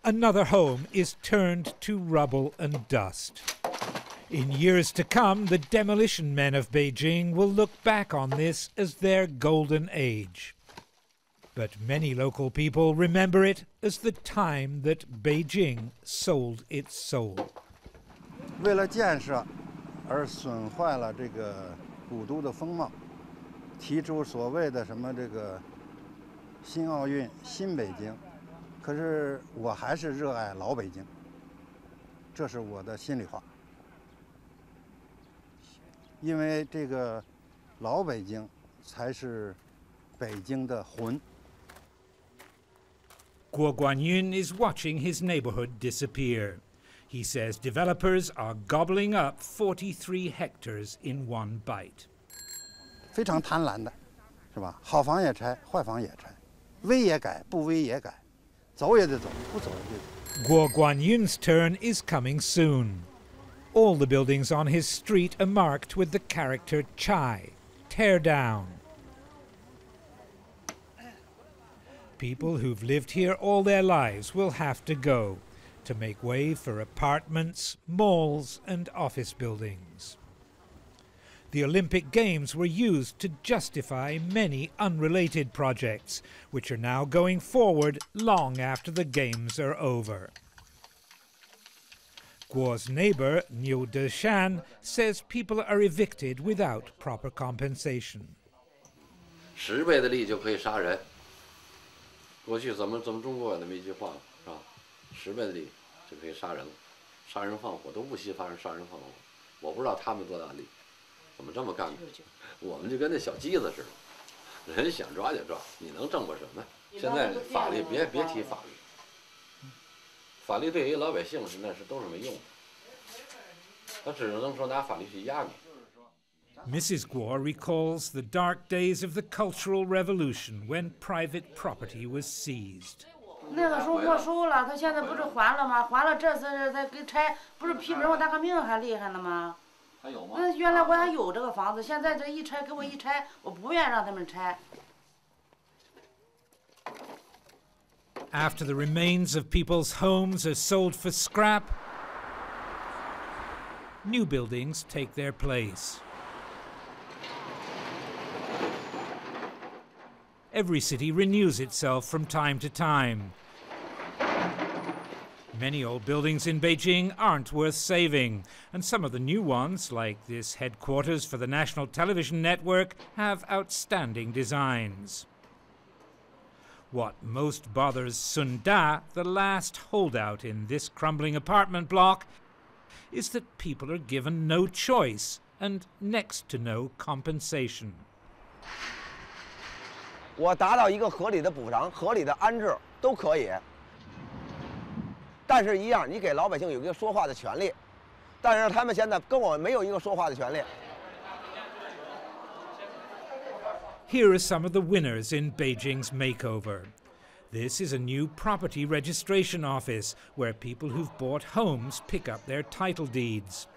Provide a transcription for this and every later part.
Another home is turned to rubble and dust. In years to come, the demolition men of Beijing will look back on this as their golden age. But many local people remember it as the time that Beijing sold its soul. 为了建设而损坏了这个古都的风貌，提出所谓的什么这个新奥运、新北京，可是我还是热爱老北京，这是我的心里话。因为这个老北京才是北京的魂。 Guo Guanyun is watching his neighborhood disappear. He says developers are gobbling up 43 hectares in one bite. 非常贪婪的，是吧？好房也拆，坏房也拆，危也改，不危也改，走也得走，不走也得走。 Guo Guanyun's turn is coming soon. All the buildings on his street are marked with the character Chai, tear down. People who've lived here all their lives will have to go to make way for apartments, malls and office buildings. The Olympic Games were used to justify many unrelated projects, which are now going forward long after the Games are over. Guo's neighbor, Niu Deshan, says people are evicted without proper compensation. 10倍的力就可以杀人。过去咱们中国有那么一句话，是吧？10倍的力就可以杀人了，杀人放火都不惜发生杀人放火。我不知道他们多大力，怎么这么干的？我们就跟那小鸡子似的，人想抓就抓，你能挣过什么？现在法律别提法律。 法律对于老百姓那是都是没用的，他只能说拿法律去压你。Mrs. Guo recalls the dark days of the Cultural Revolution when private property was seized. 那个时候没收了，他现在不是还了吗？还了，这次再给拆，不是批准我大革命还厉害呢吗？还有吗？那原来我还有这个房子，现在这一拆给我一拆，我不愿意让他们拆。 After the remains of people's homes are sold for scrap, new buildings take their place. Every city renews itself from time to time. Many old buildings in Beijing aren't worth saving, and some of the new ones, like this headquarters for the National Television Network, have outstanding designs. What most bothers Sun Da, the last holdout in this crumbling apartment block, is that people are given no choice and next to no compensation. 我达到一个合理的补偿、合理的安置都可以，但是一样，你给老百姓有一个说话的权利，但是他们现在跟我没有一个说话的权利。 Here are some of the winners in Beijing's makeover. This is a new property registration office where people who've bought homes pick up their title deeds.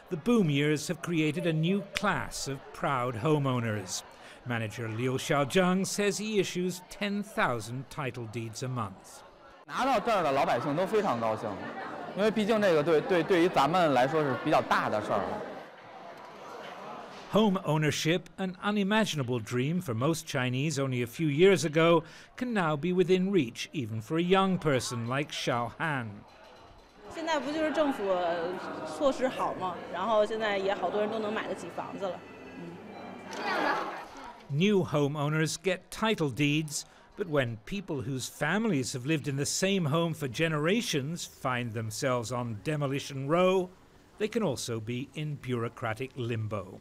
The boom years have created a new class of proud homeowners. Manager Liu Xiaozheng says he issues 10,000 title deeds a month. 拿到这儿的老百姓都非常高兴，因为毕竟这个对于咱们来说是比较大的事儿。 Home ownership, an unimaginable dream for most Chinese only a few years ago, can now be within reach even for a young person like Xiao Han. 现在不就是政府措施好吗？然后现在也好多人都能买得起房子了。New homeowners get title deeds, but when people whose families have lived in the same home for generations find themselves on demolition row, they can also be in bureaucratic limbo.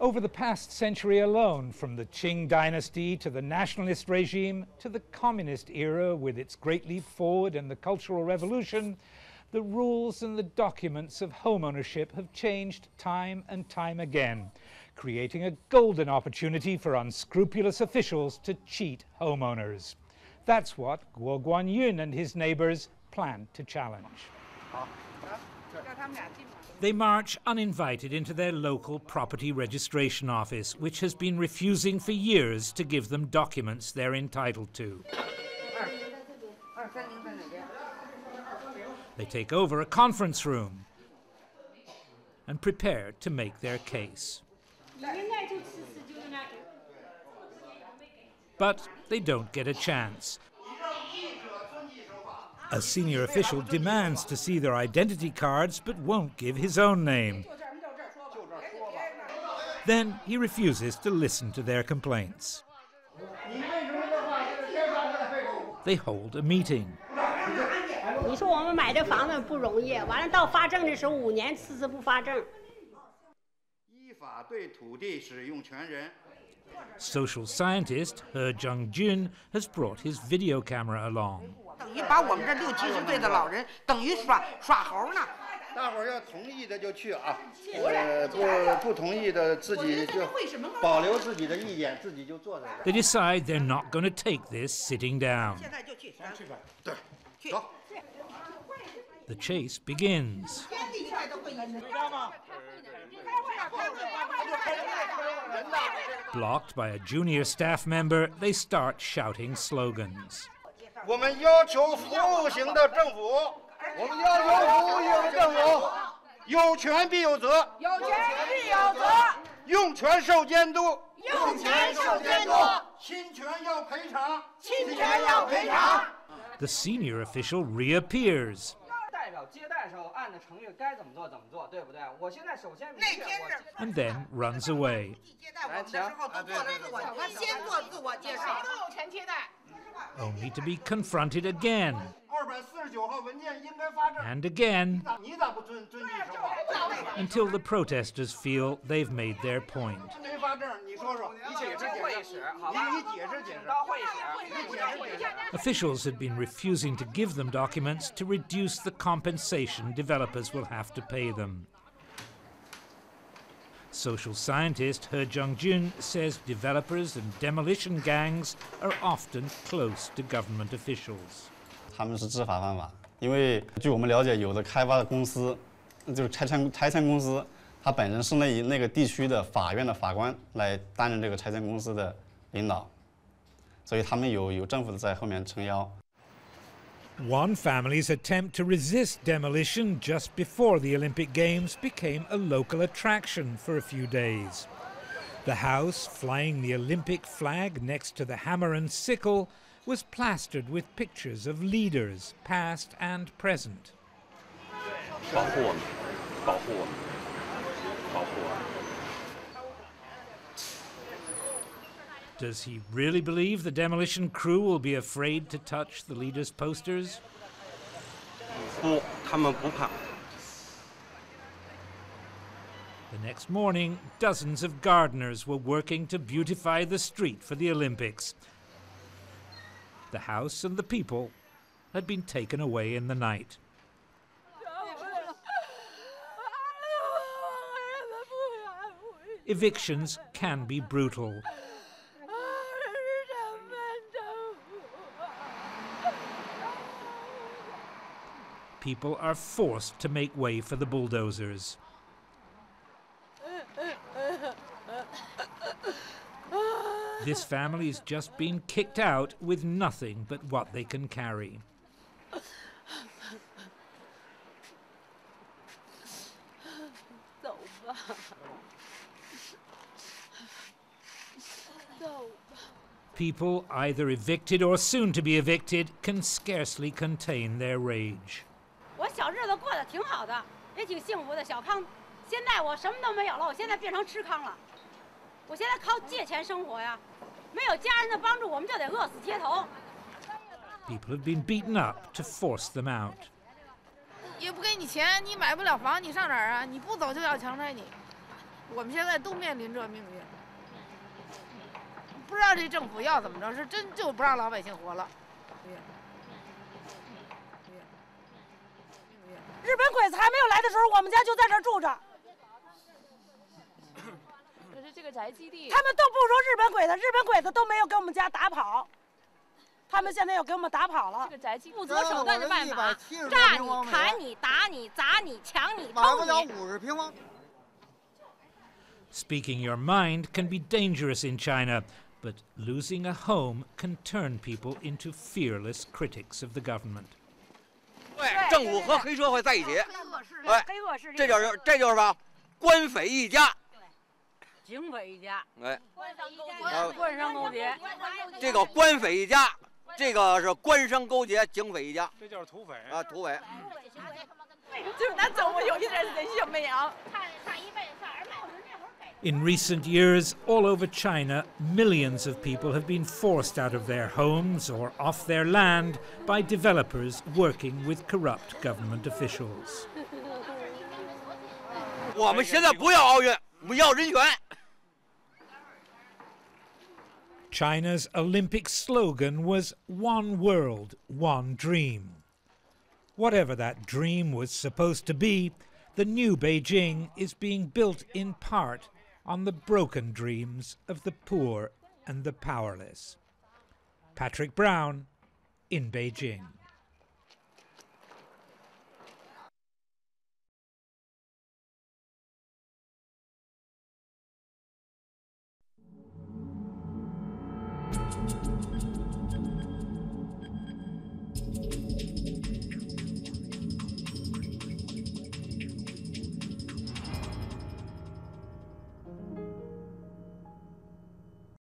Over the past century alone, from the Qing dynasty to the nationalist regime to the communist era with its great leap forward and the Cultural Revolution, the rules and the documents of homeownership have changed time and time again, creating a golden opportunity for unscrupulous officials to cheat homeowners. That's what Guo Guanyun and his neighbors plan to challenge. They march uninvited into their local property registration office, which has been refusing for years to give them documents they're entitled to. They take over a conference room and prepare to make their case. But they don't get a chance. A senior official demands to see their identity cards but won't give his own name. Then he refuses to listen to their complaints. They hold a meeting. 你说我们买这房子不容易，完了到发证的时候5年迟迟不发证。依法对土地使用权人。 Social scientist He Guanyun has brought his video camera along. 等于把我们这60、70岁的老人等于耍猴呢。大伙儿要同意的就去啊，不同意的自己就保留自己的意见，自己就坐在这。 They decide they're not going to take this sitting down. 现在就去，对，走。 The chase begins. Blocked by a junior staff member, they start shouting slogans. 我们要求服务型的政府，我们要求服务型的政府，有权必有责，有权必有责，用权受监督，用权受监督，侵权要赔偿，侵权要赔偿。 The senior official reappears. 代表接待时候按的程序该怎么做怎么做，对不对？我现在首先明确我。 And then runs away. 接待我们的时候都做了先做自我介绍，谁都有权接待。 Only to be confronted again. 249号文件应该发证。 And again. 你咋不遵纪守法？ Until the protesters feel they've made their point. 没发证，你说说，你解释解释，你解释解释，到会议室，你解释解释。 Officials had been refusing to give them documents to reduce the compensation developers will have to pay them. Social scientist He Guanyun says developers and demolition gangs are often close to government officials. 他们是知法犯法，因为据我们了解，有的开发的公司，就是拆迁公司，它本身是那个地区的法院的法官来担任这个拆迁公司的领导，所以他们有政府在后面撑腰。 One family's attempt to resist demolition just before the Olympic Games became a local attraction for a few days. The house, flying the Olympic flag next to the hammer and sickle, was plastered with pictures of leaders, past and present. 保护我们，保护我们，保护我们。 Does he really believe the demolition crew will be afraid to touch the leaders' posters? 不，他们不怕。 The next morning, dozens of gardeners were working to beautify the street for the Olympics. The house and the people had been taken away in the night. Evictions can be brutal. People are forced to make way for the bulldozers. This family's just been kicked out with nothing but what they can carry. People either evicted or soon to be evicted can scarcely contain their rage. 我小日子过得挺好的，也挺幸福的。小康，现在我什么都没有了，我现在变成吃糠了。我现在靠借钱生活呀，没有家人的帮助，我们就得饿死街头。People have been beaten up to force them out. 也不给你钱，你买不了房，你上哪儿啊？你不走就要强拆你。我们现在都面临这命运，不知道这政府要怎么着，是真就不让老百姓活了。日本鬼子还没有来的时候，我们家就在这儿住着。可是这个宅基地，他们都不说日本鬼子，日本鬼子都没有给我们家打跑，他们现在又给我们打跑了。这个宅基地不择手段的办法，炸你、砍你、打你、砸你、抢你、偷你。50平方。 Speaking your mind can be dangerous in China, But losing a home can turn people into fearless critics of the government. 对，政府和黑社会在一起，哎，这就是什么？官匪一家，警匪一家，哎，官商勾结。这个官匪一家，这个是官商勾结，警匪一家，这就是土匪啊，土匪。就是咱政府有一点人性没有。 In recent years, all over China, millions of people have been forced out of their homes or off their land by developers working with corrupt government officials. 我们现在不要奥运，我们要人权。 China's Olympic slogan was "One World, One Dream." Whatever that dream was supposed to be, the new Beijing is being built in part on the broken dreams of the poor and the powerless. Patrick Brown in Beijing.